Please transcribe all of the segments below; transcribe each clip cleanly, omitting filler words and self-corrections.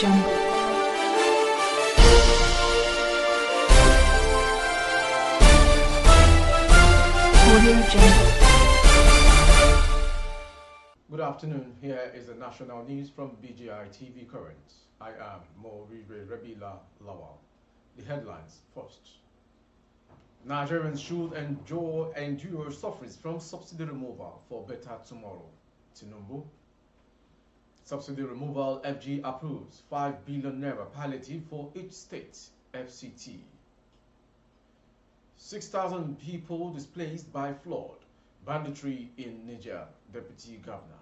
Jungle. Audio Jungle. Good afternoon. Here is the national news from BGI TV Current. I am Moribe Rebila Lawal. The headlines first. Nigerians should endure sufferings from subsidy removal for better tomorrow. Tinubu. Subsidy removal, FG approves 5 billion naira palliative for each state. FCT. 6,000 people displaced by flood. Banditry in Niger. Deputy Governor.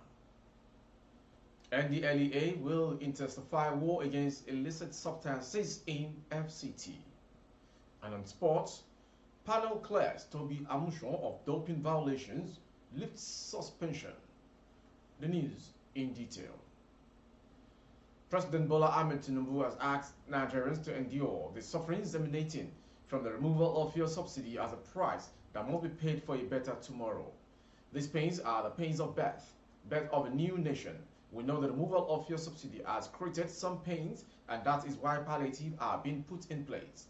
NDLEA will intensify war against illicit substances in FCT. And on sports, panel clears Toby Amushon of doping violations, lifts suspension. The news in detail. President Bola Ahmed Tinubu has asked Nigerians to endure the sufferings emanating from the removal of fuel subsidy as a price that must be paid for a better tomorrow. These pains are the pains of birth of a new nation. We know the removal of fuel subsidy has created some pains, and that is why palliatives are being put in place.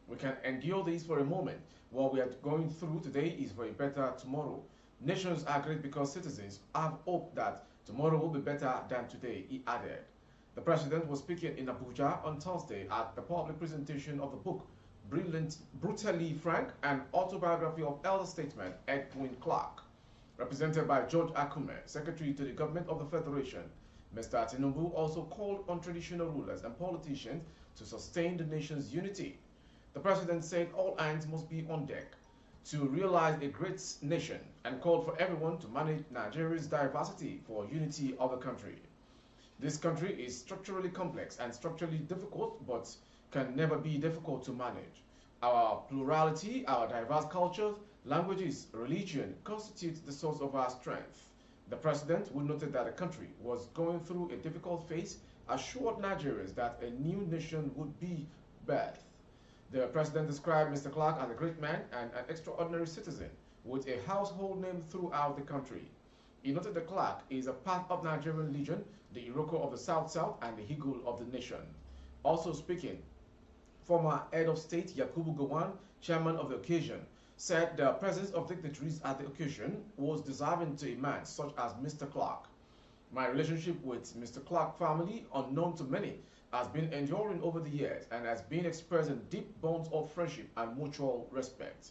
We can endure this for a moment. What we are going through today is for a better tomorrow. Nations are great because citizens have hope that tomorrow will be better than today, he added. The president was speaking in Abuja on Thursday at the public presentation of the book, Brutally Frank, an autobiography of elder statesman Edwin Clark. Represented by George Akume, Secretary to the Government of the Federation, Mr. Tinubu also called on traditional rulers and politicians to sustain the nation's unity. The president said all hands must be on deck to realize a great nation and called for everyone to manage Nigeria's diversity for unity of the country. This country is structurally complex and structurally difficult, but can never be difficult to manage. Our plurality, our diverse cultures, languages, religion constitute the source of our strength. The president, who noted that the country was going through a difficult phase, assured Nigerians that a new nation would be birthed. The president described Mr. Clark as a great man and an extraordinary citizen with a household name throughout the country. He noted that Clark is a part of Nigerian Legion, the Iroko of the South-South, and the Eagle of the nation. Also speaking, former head of state Yakubu Gowon, chairman of the occasion, said the presence of dignitaries at the occasion was deserving to a man such as Mr. Clark. My relationship with Mr. Clark family, unknown to many, has been enduring over the years and has been expressed in deep bonds of friendship and mutual respect.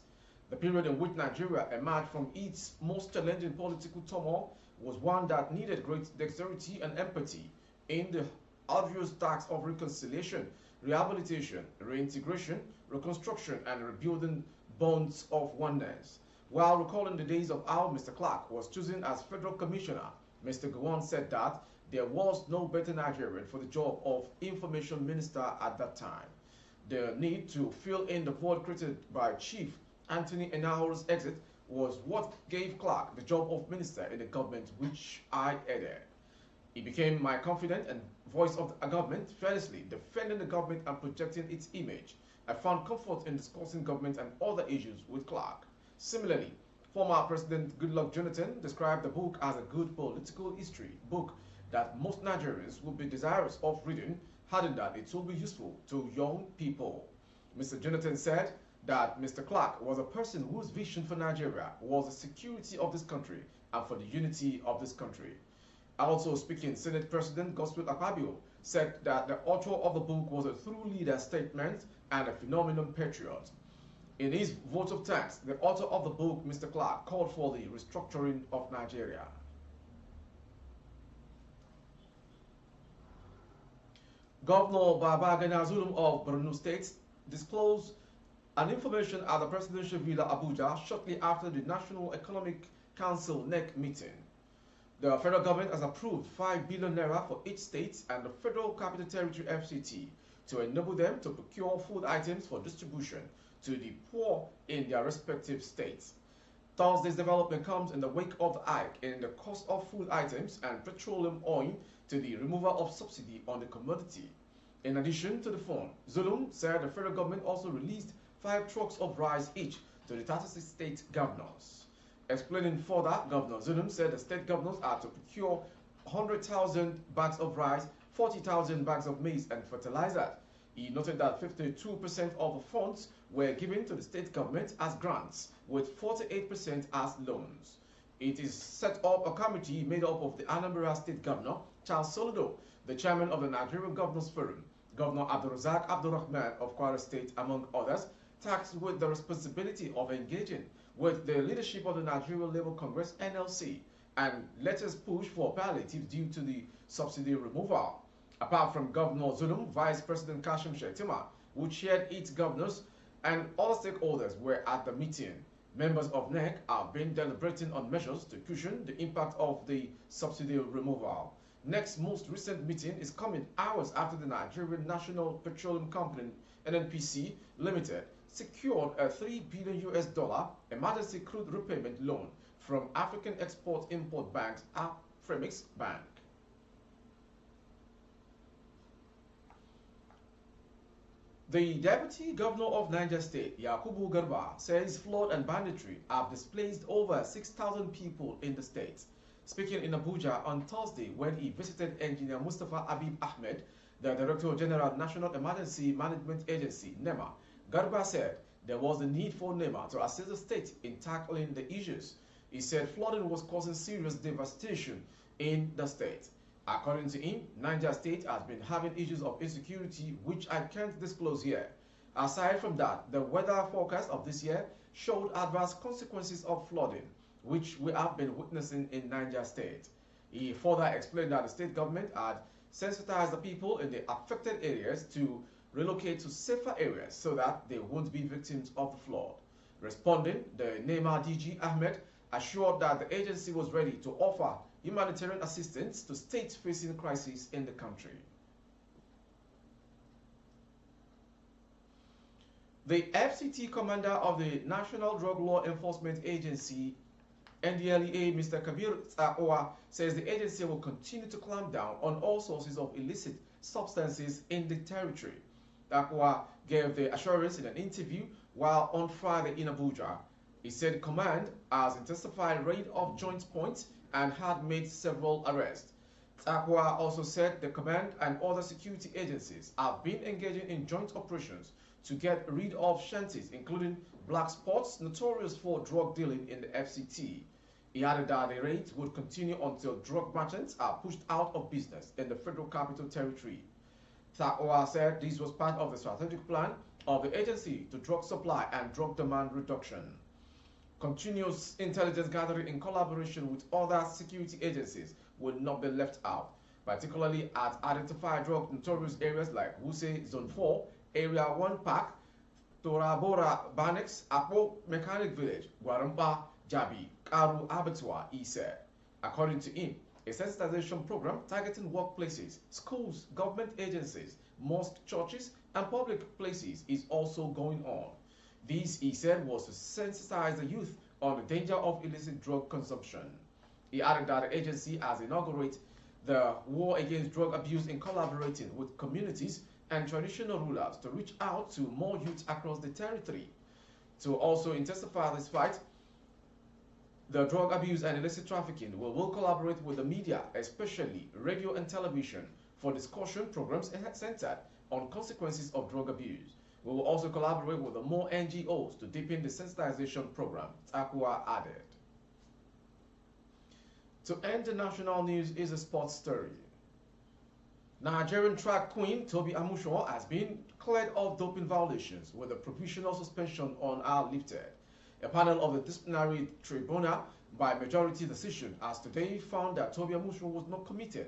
The period in which Nigeria emerged from its most challenging political turmoil was one that needed great dexterity and empathy in the arduous task of reconciliation, rehabilitation, reintegration, reconstruction, and rebuilding bonds of oneness. While recalling the days of how Mr. Clark was chosen as federal commissioner, Mr. Gowon said that there was no better Nigerian for the job of information minister at that time. The need to fill in the void created by Chief Anthony Enaho's exit was what gave Clark the job of minister in the government which I headed. He became my confidant and voice of the government, fearlessly defending the government and projecting its image. I found comfort in discussing government and other issues with Clark. Similarly, former President Goodluck Jonathan described the book as a good political history book that most Nigerians would be desirous of reading, adding that it will be useful to young people. Mr. Jonathan said that Mr. Clark was a person whose vision for Nigeria was the security of this country and for the unity of this country. Also speaking, Senate President Godswill Akpabio said that the author of the book was a true leader statement and a phenomenal patriot. In his vote of thanks, the author of the book, Mr. Clark, called for the restructuring of Nigeria. Governor Babagana Zulum of Borno State disclosed an information at the Presidential Villa Abuja shortly after the National Economic Council NEC meeting. The federal government has approved 5 billion naira for each state and the Federal Capital Territory FCT to enable them to procure food items for distribution to the poor in their respective states. Thursday's development comes in the wake of the hike in the cost of food items and petroleum oil to the removal of subsidy on the commodity. In addition to the fund, Zulum said the federal government also released 5 trucks of rice each to the 36 state governors. Explaining further, Governor Zulum said the state governors are to procure 100,000 bags of rice 40,000 bags of maize and fertilizer. He noted that 52% of the funds were given to the state government as grants, with 48% as loans. It is set up a committee made up of the Anambra State Governor, Charles Soludo, the chairman of the Nigerian Governors Forum, Governor Abdulrazak Abdulrahman of Kwara State, among others, tasked with the responsibility of engaging with the leadership of the Nigerian Labour Congress, NLC, and let us push for palliatives due to the subsidy removal. Apart from Governor Zulum, Vice President Kashim Shettima, who chaired its governors, and other stakeholders were at the meeting. Members of NEC have been deliberating on measures to cushion the impact of the subsidy removal. NEC's most recent meeting is coming hours after the Nigerian National Petroleum Company, NNPC Limited, secured a $3 billion emergency crude repayment loan from African Export-Import Bank's Afremix Bank. The Deputy Governor of Niger State, Yakubu Garba, says flood and banditry have displaced over 6,000 people in the state. Speaking in Abuja on Thursday when he visited Engineer Mustafa Habib Ahmed, the Director General National Emergency Management Agency, NEMA, Garba said there was a need for NEMA to assist the state in tackling the issues. He said flooding was causing serious devastation in the state. According to him, Niger State has been having issues of insecurity which I can't disclose here. Aside from that, the weather forecast of this year showed adverse consequences of flooding, which we have been witnessing in Niger State. He further explained that the state government had sensitized the people in the affected areas to relocate to safer areas so that they won't be victims of the flood. Responding, the NEMA DG Ahmed assured that the agency was ready to offer humanitarian assistance to states facing crises in the country. The FCT commander of the National Drug Law Enforcement Agency, NDLEA, Mr. Kabir Tsaoa, says the agency will continue to clamp down on all sources of illicit substances in the territory. Tsaoa gave the assurance in an interview while on Friday in Abuja. He said command has intensified raid of joint points and had made several arrests. Tsaoa also said the command and other security agencies have been engaging in joint operations to get rid of shanties, including black spots notorious for drug dealing in the FCT. He added that the raids would continue until drug merchants are pushed out of business in the Federal Capital Territory. Tsaoa said this was part of the strategic plan of the agency to drug supply and drug demand reduction. Continuous intelligence gathering in collaboration with other security agencies will not be left out, particularly at identified drug notorious areas like Wuse Zone 4, Area 1 Park, Torabora Banex, Apo Mechanic Village, Guaramba, Jabi, Karu Abattoir, he said. According to him, a sensitization program targeting workplaces, schools, government agencies, mosques, churches, and public places is also going on. This, he said, was to sensitize the youth on the danger of illicit drug consumption. He added that the agency has inaugurated the war against drug abuse in collaborating with communities and traditional rulers to reach out to more youth across the territory. To also intensify this fight, the drug abuse and illicit trafficking will collaborate with the media, especially radio and television, for discussion programs centered on consequences of drug abuse. We will also collaborate with the more NGOs to deepen the sensitization program, Tsaoa added. To end the national news is a sports story. Nigerian track queen Toby Amushon has been cleared of doping violations with a provisional suspension on her lifted. A panel of the disciplinary tribunal by majority decision has today found that Toby Amushon was not committed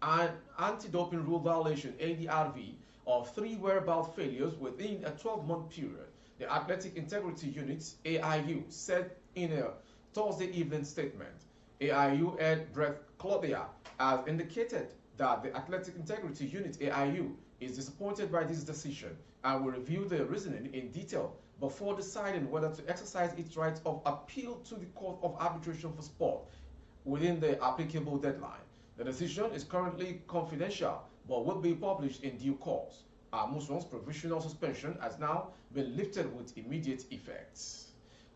an anti-doping rule violation ADRV of 3 whereabout failures within a 12-month period, the Athletic Integrity Unit, AIU, said in a Thursday evening statement. AIU head Brett Claudia has indicated that the Athletic Integrity Unit, AIU, is disappointed by this decision and will review the reasoning in detail before deciding whether to exercise its right of appeal to the Court of Arbitration for Sport within the applicable deadline. The decision is currently confidential but will be published in due course. Amushon's provisional suspension has now been lifted with immediate effect.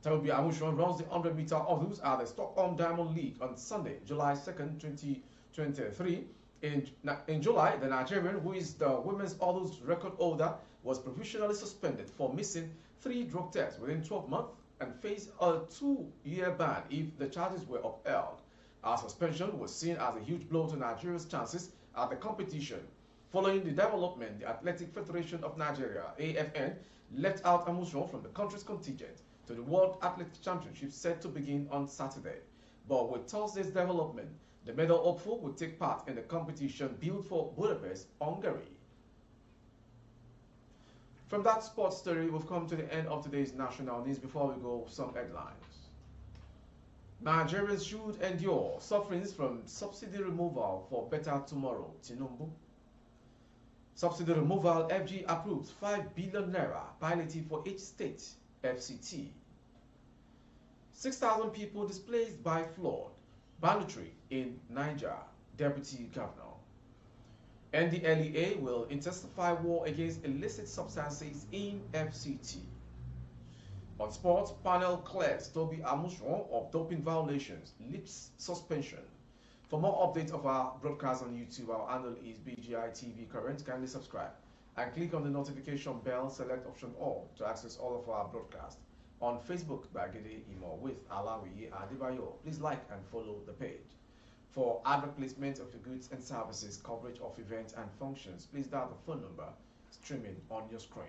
Toby Amushon runs the 100-meter hurdles at the Stockholm Diamond League on Sunday, July 2nd, 2023, In July, the Nigerian, who is the women's hurdles record holder, was provisionally suspended for missing 3 drug tests within 12 months and faced a 2-year ban if the charges were upheld. Our suspension was seen as a huge blow to Nigeria's chances at the competition. Following the development, the Athletic Federation of Nigeria, AFN, left out Amuson from the country's contingent to the World Athletics Championship set to begin on Saturday. But with Thursday's development, the medal hopeful will take part in the competition built for Budapest, Hungary. From that sports story, we've come to the end of today's national news. Before we go, some headlines. Nigerians should endure sufferings from subsidy removal for better tomorrow, Tinubu. Subsidy removal, FG approves 5 billion naira palliative for each state, FCT. 6,000 people displaced by flood, banditry in Niger, Deputy Governor. NDLEA will intensify war against illicit substances in FCT. On sports, panel clears Toby Amuson of doping violations, leaps suspension. For more updates of our broadcast on YouTube, our handle is BGI TV Current. Kindly subscribe and click on the notification bell, select option all to access all of our broadcasts. On Facebook, Bagede Imo with Alawi Adibayo. Please like and follow the page. For advert placement of your goods and services, coverage of events and functions, please dial the phone number streaming on your screen.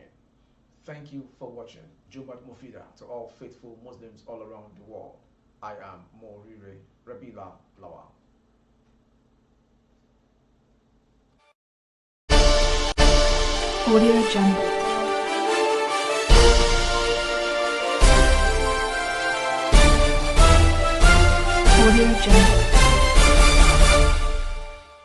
Thank you for watching. Jumat Mufida to all faithful Muslims all around the world. I am Morire Rabila Lawal. Audio Jungle. Audio Jungle.